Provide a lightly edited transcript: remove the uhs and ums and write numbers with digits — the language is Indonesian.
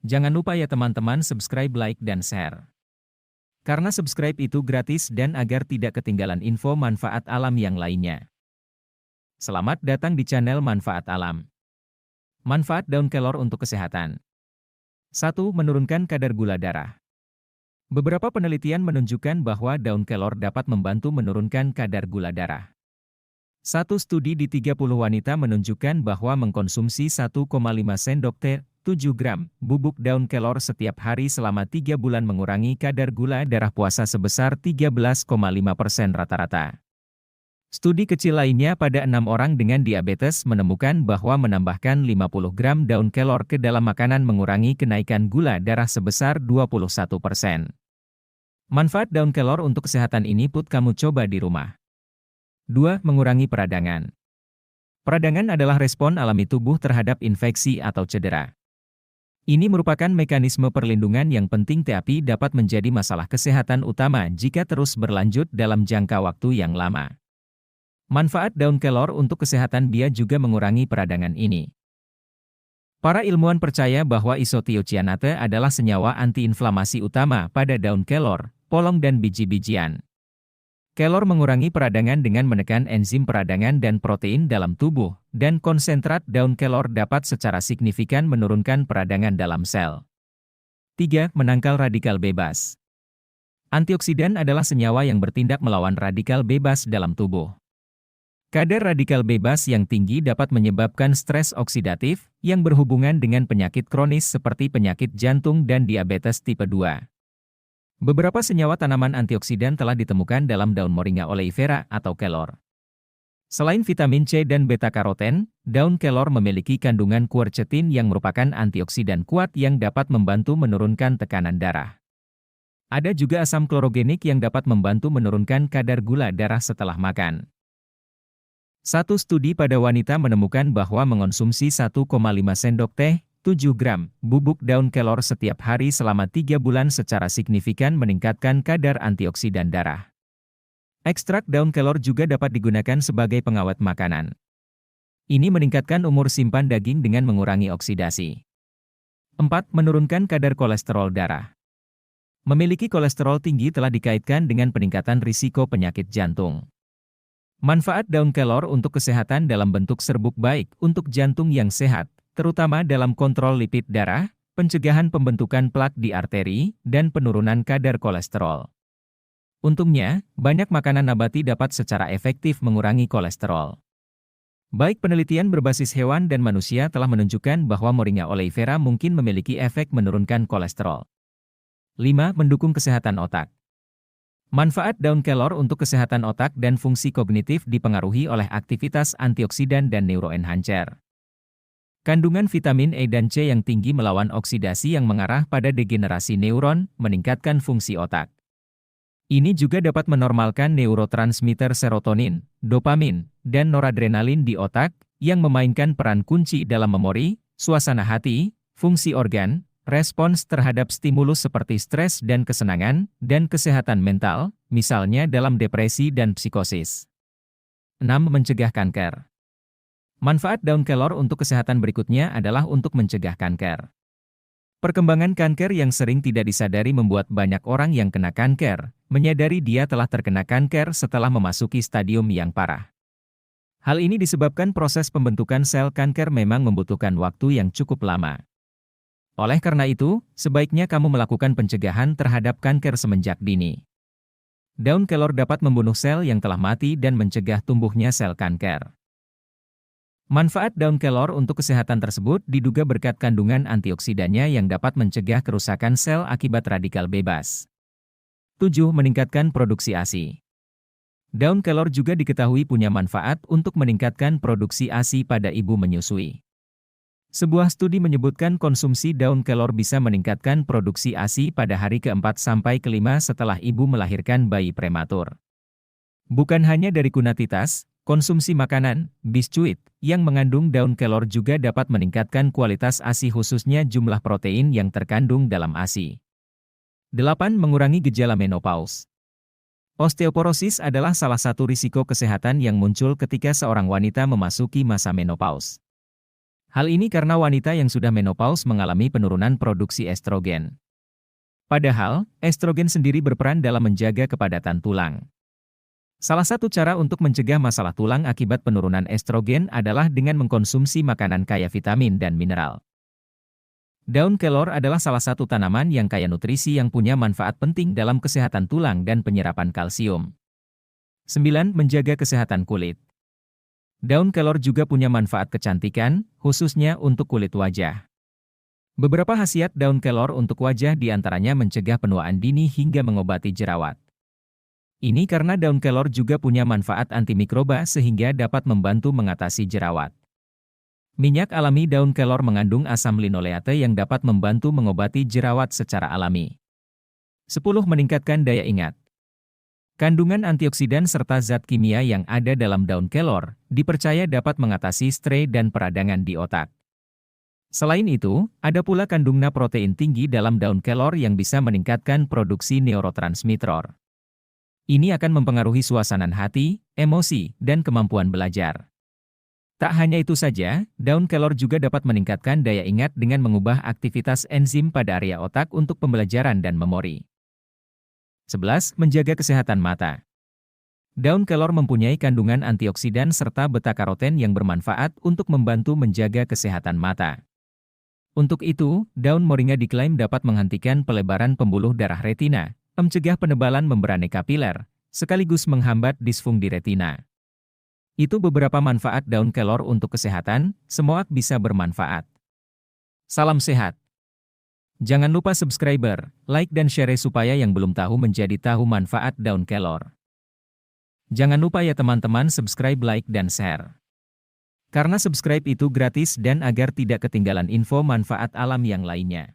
Jangan lupa ya teman-teman subscribe, like, dan share. Karena subscribe itu gratis dan agar tidak ketinggalan info manfaat alam yang lainnya. Selamat datang di channel Manfaat Alam. Manfaat daun kelor untuk kesehatan. 1. Menurunkan kadar gula darah. Beberapa penelitian menunjukkan bahwa daun kelor dapat membantu menurunkan kadar gula darah. Satu studi di 30 wanita menunjukkan bahwa mengkonsumsi 1,5 sendok teh, 7 gram, bubuk daun kelor setiap hari selama 3 bulan mengurangi kadar gula darah puasa sebesar 13,5% rata-rata. Studi kecil lainnya pada 6 orang dengan diabetes menemukan bahwa menambahkan 50 gram daun kelor ke dalam makanan mengurangi kenaikan gula darah sebesar 21%. Manfaat daun kelor untuk kesehatan ini pun kamu coba di rumah. 2. Mengurangi peradangan. Peradangan adalah respon alami tubuh terhadap infeksi atau cedera. Ini merupakan mekanisme perlindungan yang penting tapi dapat menjadi masalah kesehatan utama jika terus berlanjut dalam jangka waktu yang lama. Manfaat daun kelor untuk kesehatan dia juga mengurangi peradangan ini. Para ilmuwan percaya bahwa isothiocyanate adalah senyawa antiinflamasi utama pada daun kelor, polong dan biji-bijian. Kelor mengurangi peradangan dengan menekan enzim peradangan dan protein dalam tubuh, dan konsentrat daun kelor dapat secara signifikan menurunkan peradangan dalam sel. 3. Menangkal radikal bebas. Antioksidan adalah senyawa yang bertindak melawan radikal bebas dalam tubuh. Kadar radikal bebas yang tinggi dapat menyebabkan stres oksidatif, yang berhubungan dengan penyakit kronis seperti penyakit jantung dan diabetes tipe 2. Beberapa senyawa tanaman antioksidan telah ditemukan dalam daun Moringa oleifera atau kelor. Selain vitamin C dan beta-karoten, daun kelor memiliki kandungan quercetin yang merupakan antioksidan kuat yang dapat membantu menurunkan tekanan darah. Ada juga asam klorogenik yang dapat membantu menurunkan kadar gula darah setelah makan. Satu studi pada wanita menemukan bahwa mengonsumsi 1,5 sendok teh, 7 gram, bubuk daun kelor setiap hari selama 3 bulan secara signifikan meningkatkan kadar antioksidan darah. Ekstrak daun kelor juga dapat digunakan sebagai pengawet makanan. Ini meningkatkan umur simpan daging dengan mengurangi oksidasi. 4. Menurunkan kadar kolesterol darah. Memiliki kolesterol tinggi telah dikaitkan dengan peningkatan risiko penyakit jantung. Manfaat daun kelor untuk kesehatan dalam bentuk serbuk baik untuk jantung yang sehat, terutama dalam kontrol lipid darah, pencegahan pembentukan plak di arteri, dan penurunan kadar kolesterol. Untungnya, banyak makanan nabati dapat secara efektif mengurangi kolesterol. Baik penelitian berbasis hewan dan manusia telah menunjukkan bahwa Moringa oleifera mungkin memiliki efek menurunkan kolesterol. 5. Mendukung kesehatan otak. Manfaat daun kelor untuk kesehatan otak dan fungsi kognitif dipengaruhi oleh aktivitas antioksidan dan neuroenhancer. Kandungan vitamin E dan C yang tinggi melawan oksidasi yang mengarah pada degenerasi neuron, meningkatkan fungsi otak. Ini juga dapat menormalkan neurotransmitter serotonin, dopamin, dan noradrenalin di otak, yang memainkan peran kunci dalam memori, suasana hati, fungsi organ, respons terhadap stimulus seperti stres dan kesenangan, dan kesehatan mental, misalnya dalam depresi dan psikosis. 6. Mencegah kanker. Manfaat daun kelor untuk kesehatan berikutnya adalah untuk mencegah kanker. Perkembangan kanker yang sering tidak disadari membuat banyak orang yang kena kanker menyadari dia telah terkena kanker setelah memasuki stadium yang parah. Hal ini disebabkan proses pembentukan sel kanker memang membutuhkan waktu yang cukup lama. Oleh karena itu, sebaiknya kamu melakukan pencegahan terhadap kanker semenjak dini. Daun kelor dapat membunuh sel yang telah mati dan mencegah tumbuhnya sel kanker. Manfaat daun kelor untuk kesehatan tersebut diduga berkat kandungan antioksidannya yang dapat mencegah kerusakan sel akibat radikal bebas. 7. Meningkatkan produksi ASI. Daun kelor juga diketahui punya manfaat untuk meningkatkan produksi ASI pada ibu menyusui. Sebuah studi menyebutkan konsumsi daun kelor bisa meningkatkan produksi ASI pada hari ke-4 sampai ke-5 setelah ibu melahirkan bayi prematur. Bukan hanya dari kunatitas, konsumsi makanan, biskuit, yang mengandung daun kelor juga dapat meningkatkan kualitas ASI khususnya jumlah protein yang terkandung dalam ASI. 8. Mengurangi gejala menopause. Osteoporosis adalah salah satu risiko kesehatan yang muncul ketika seorang wanita memasuki masa menopause. Hal ini karena wanita yang sudah menopause mengalami penurunan produksi estrogen. Padahal, estrogen sendiri berperan dalam menjaga kepadatan tulang. Salah satu cara untuk mencegah masalah tulang akibat penurunan estrogen adalah dengan mengkonsumsi makanan kaya vitamin dan mineral. Daun kelor adalah salah satu tanaman yang kaya nutrisi yang punya manfaat penting dalam kesehatan tulang dan penyerapan kalsium. 9. Menjaga kesehatan kulit. Daun kelor juga punya manfaat kecantikan, khususnya untuk kulit wajah. Beberapa khasiat daun kelor untuk wajah diantaranya mencegah penuaan dini hingga mengobati jerawat. Ini karena daun kelor juga punya manfaat antimikroba sehingga dapat membantu mengatasi jerawat. Minyak alami daun kelor mengandung asam linoleate yang dapat membantu mengobati jerawat secara alami. 10. Meningkatkan daya ingat. Kandungan antioksidan serta zat kimia yang ada dalam daun kelor dipercaya dapat mengatasi stres dan peradangan di otak. Selain itu, ada pula kandungan protein tinggi dalam daun kelor yang bisa meningkatkan produksi neurotransmitter. Ini akan mempengaruhi suasana hati, emosi, dan kemampuan belajar. Tak hanya itu saja, daun kelor juga dapat meningkatkan daya ingat dengan mengubah aktivitas enzim pada area otak untuk pembelajaran dan memori. 11. Menjaga kesehatan mata. Daun kelor mempunyai kandungan antioksidan serta beta-karoten yang bermanfaat untuk membantu menjaga kesehatan mata. Untuk itu, daun moringa diklaim dapat menghentikan pelebaran pembuluh darah retina, mencegah penebalan membrane kapiler, sekaligus menghambat disfungsi retina. Itu beberapa manfaat daun kelor untuk kesehatan, semua bisa bermanfaat. Salam sehat. Jangan lupa subscribe, like dan share supaya yang belum tahu menjadi tahu manfaat daun kelor. Jangan lupa ya teman-teman subscribe, like dan share. Karena subscribe itu gratis dan agar tidak ketinggalan info manfaat alam yang lainnya.